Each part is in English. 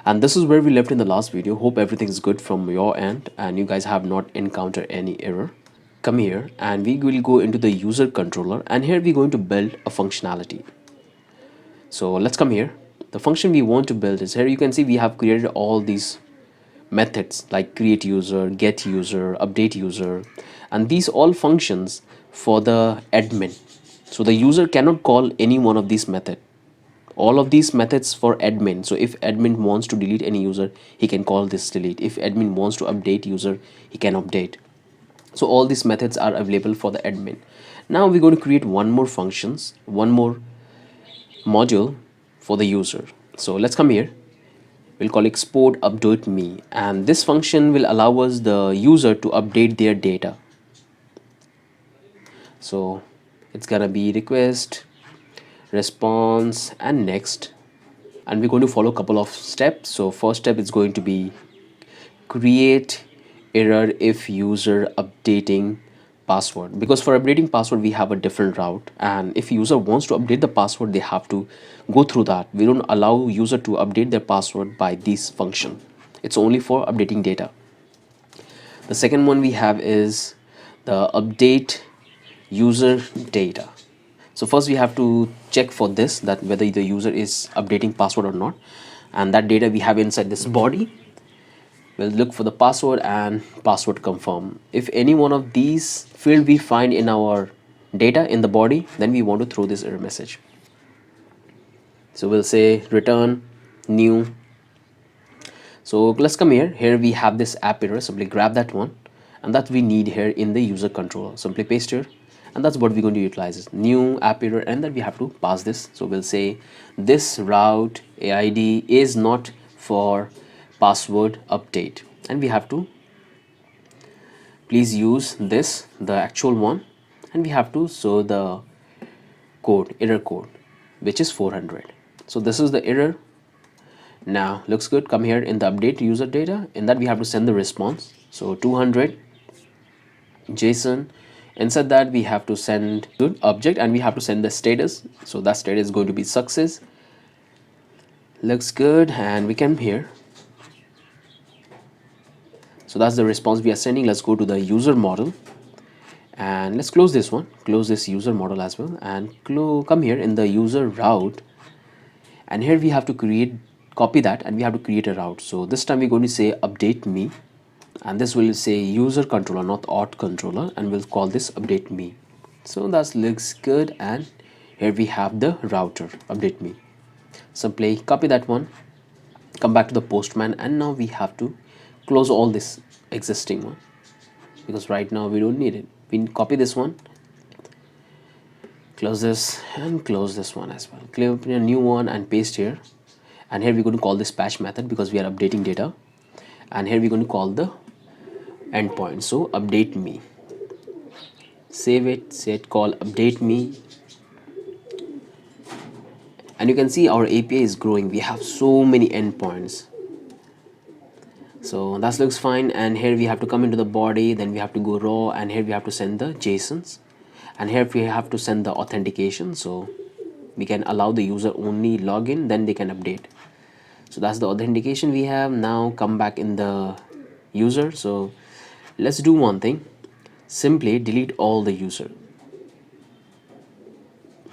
And this is where we left in the last video. Hope everything's good from your end and you guys have not encountered any error. Come here and we will go into the user controller, and here we're going to build a functionality. So let's come here. The function we want to build is here. You can see we have created all these methods like create user, get user, update user, and these all functions for the admin. So the user cannot call any one of these methods. All of these methods for admin. So if admin wants to delete any user, he can call this delete. If admin wants to update user, he can update. So all these methods are available for the admin. Now we're going to create one more module for the user. So let's come here. We'll call export update me, and this function will allow us the user to update their data. So it's gonna be request, response, and next, and we're going to follow a couple of steps. So first step is going to be create error if user updating password, because for updating password we have a different route, and if user wants to update the password they have to go through that. We don't allow user to update their password by this function. It's only for updating data. The second one we have is the update user data. So first we have to check for this, that whether the user is updating password or not, and that data we have inside this body. We'll look for the password and password confirm. If any one of these field we find in our data in the body, then we want to throw this error message. So we'll say return new. So let's come here. Here we have this app error. Simply grab that one, and that we need here in the user controller. Simply paste here, and that's what we're going to utilize is new app error, and then we have to pass this. So we'll say this route AID is not for password update, and we have to please use this, the actual one, and we have to show the code, error code, which is 400. So this is the error. Now looks good. Come here in the update user data, in that we have to send the response. So 200 JSON. Inside that we have to send good object, and we have to send the status. So that status is going to be success. Looks good, and we come here. So that's the response we are sending. Let's go to the user model, and let's close this one, close this user model as well, and come here in the user route, and here we have to copy that, and we have to create a route. So this time we're going to say update me, and this will say user controller, not auth controller, and we'll call this update me. So that looks good, and here we have the router update me. Simply copy that one, come back to the postman, and now we have to close all this existing one, because right now we don't need it. We copy this one, close this, and close this one as well. Click a new one and paste here, and here we're going to call this patch method because we are updating data, and here we're going to call the endpoint. So update me, save it, say it, call update me, and you can see our API is growing. We have so many endpoints. So that looks fine, and here we have to come into the body, then we have to go raw, and here we have to send the JSONs, and here we have to send the authentication. So we can allow the user only login, then they can update. So that's the authentication we have. Now come back in the user. So let's do one thing, simply delete all the user,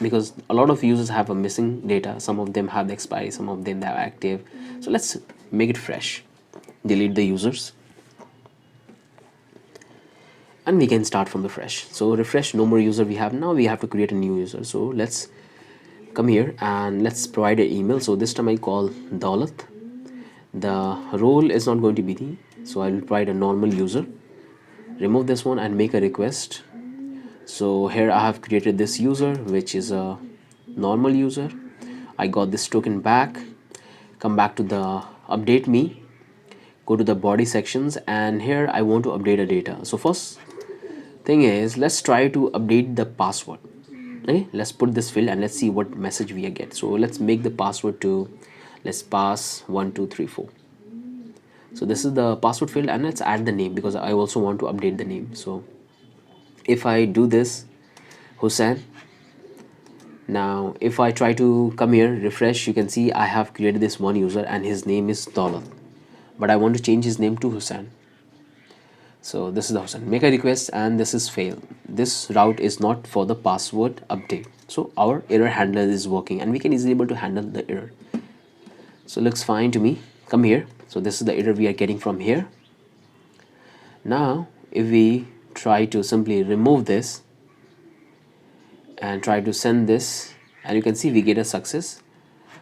because a lot of users have a missing data. Some of them have the expiry, some of them they are active. So let's make it fresh, delete the users, and we can start from the fresh. So refresh, no more user we have. Now we have to create a new user. So let's come here and let's provide an email. So this time I call Daulat. The role is not going to be the, so I will provide a normal user. Remove this one and make a request. So here I have created this user, which is a normal user. I got this token back. Come back to the update me, go to the body sections, and here I want to update a data. So first thing is, let's try to update the password. Okay, let's put this field and let's see what message we get. So let's make the password to, let's pass 1234. So this is the password field, and let's add the name because I also want to update the name. So if I do this, Hussein, Now if I try to come here, refresh, you can see I have created this one user and his name is Daulat, but I want to change his name to Hussein. So this is the Hussein. Make a request and this is fail. This route is not for the password update. So our error handler is working and we can easily able to handle the error. So looks fine to me. Come here. So this is the error we are getting from here. Now if we try to simply remove this and try to send this, and you can see we get a success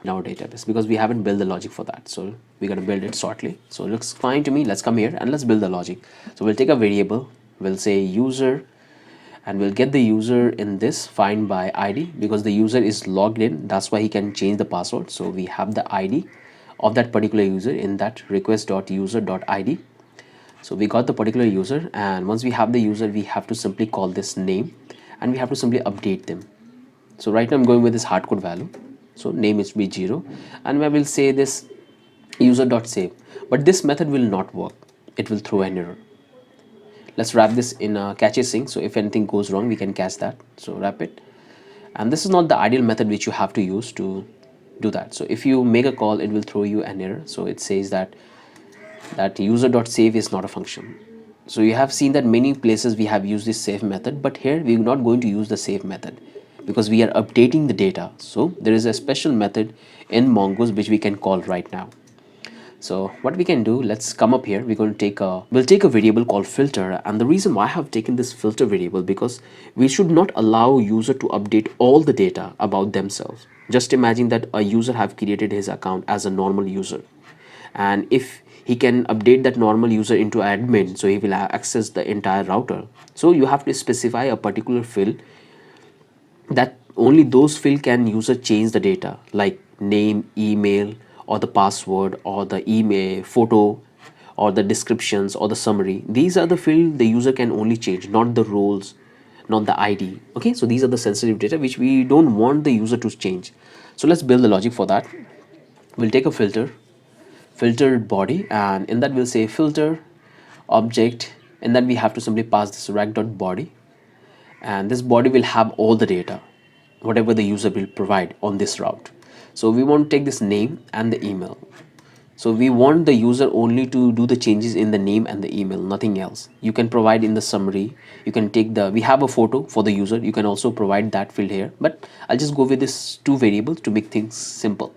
in our database because we haven't built the logic for that. So we're going to build it shortly. So it looks fine to me. Let's come here and let's build the logic. So we'll take a variable, we'll say user, and we'll get the user in this find by ID because the user is logged in. That's why he can change the password. So we have the ID of that particular user in that request.user.id. So we got the particular user, and once we have the user, we have to simply call this name and we have to simply update them. So right now I'm going with this hardcode value. So name is be 0 and I will say this user.save, but this method will not work. It will throw an error. Let's wrap this in a catchy sync. So if anything goes wrong, we can catch that. So wrap it. And this is not the ideal method which you have to use to do that. So if you make a call, it will throw you an error. So it says that user.save is not a function. So you have seen that many places we have used this save method, but here we're not going to use the save method because we are updating the data. So there is a special method in Mongoose which we can call right now. So what we can do, let's come up here. We're going to take a variable called filter, and the reason why I have taken this filter variable because we should not allow user to update all the data about themselves. Just imagine that a user have created his account as a normal user, and if he can update that normal user into admin, so he will access the entire router. So you have to specify a particular field that only those field can user change the data, like name, email, or the password, or the email photo, or the descriptions, or the summary. These are the field the user can only change, not the roles, not the ID. Okay, so these are the sensitive data which we don't want the user to change. So let's build the logic for that. We'll take a filtered body, and in that we'll say filter object, and then we have to simply pass this req.body, and this body will have all the data whatever the user will provide on this route. So we want to take this name and the email. So we want the user only to do the changes in the name and the email, nothing else. You can provide in the summary, you can take we have a photo for the user, you can also provide that field here, but I'll just go with this two variables to make things simple.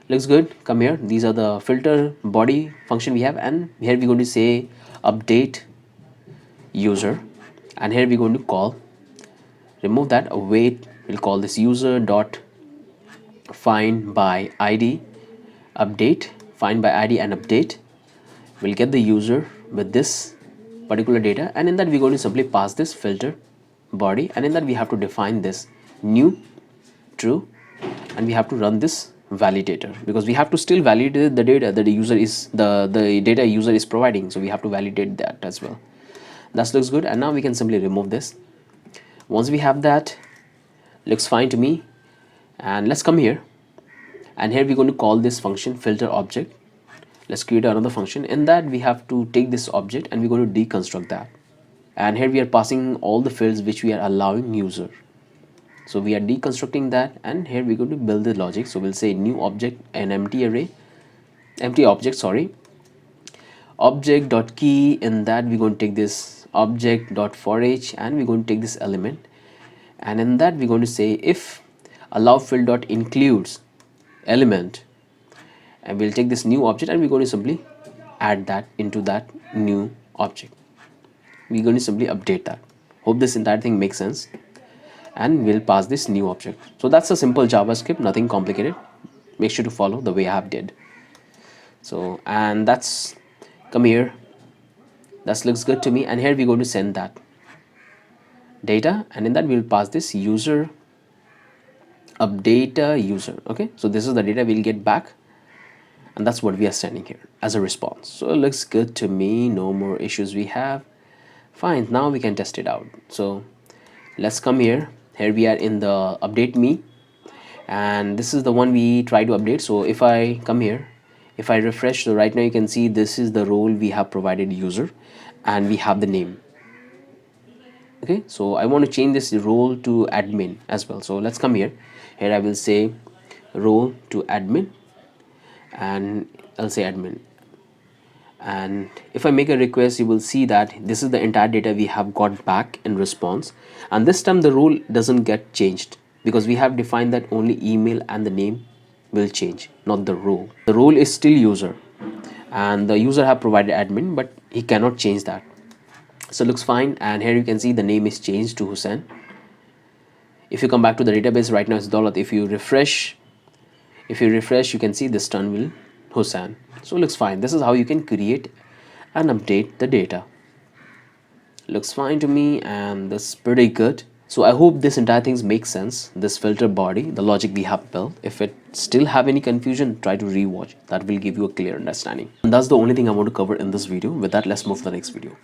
Looks good. Come here, these are the filter body function we have, and here we're going to say update user, and here we're going to call, remove that, await, we'll call this user dot find by id update, find by id and update. We'll get the user with this particular data, and in that we're going to simply pass this filter body, and in that we have to define this new true, and we have to run this validator because we have to still validate the data that the user is the data user is providing, so we have to validate that as well. That looks good, and now we can simply remove this. Once we have that, looks fine to me, and let's come here, and here we're going to call this function filter object. Let's create another function. In that we have to take this object and we're going to deconstruct that, and here we are passing all the fields which we are allowing user. So we are deconstructing that, and here we're going to build the logic. So we'll say new object, an empty array, empty object, sorry, object dot key. In that we're going to take this object dot for each, and we're going to take this element, and in that we're going to say if allow field dot includes element, and we'll take this new object and we're going to simply add that into that new object. We're going to simply update that. Hope this entire thing makes sense, and we'll pass this new object. So that's a simple JavaScript, nothing complicated. Make sure to follow the way I have did. So, and that's, come here, that looks good to me, and here we're going to send that data, and in that we'll pass this user update user. Okay, so this is the data we'll get back, and that's what we are sending here as a response. So it looks good to me, no more issues we have. Fine, now we can test it out. So let's come here. Here we are in the update me, and this is the one we try to update. So if I come here, if I refresh, so right now you can see this is the role we have provided user, and we have the name. Okay, so I want to change this role to admin as well. So let's come here. Here I will say role to admin, and I'll say admin. And if I make a request, you will see that this is the entire data we have got back in response. And this time the role doesn't get changed because we have defined that only email and the name will change, not the role. The role is still user, and the user have provided admin, but he cannot change that. So it looks fine. And here you can see the name is changed to Hussein. If you come back to the database, right now it's Daulat. If you refresh, you can see this turn will Hussein. So it looks fine. This is how you can create and update the data. Looks fine to me, and this is pretty good. So I hope this entire thing makes sense. This filter body, the logic we have built. If it still have any confusion, try to rewatch. That will give you a clear understanding. And that's the only thing I want to cover in this video. With that, let's move to the next video.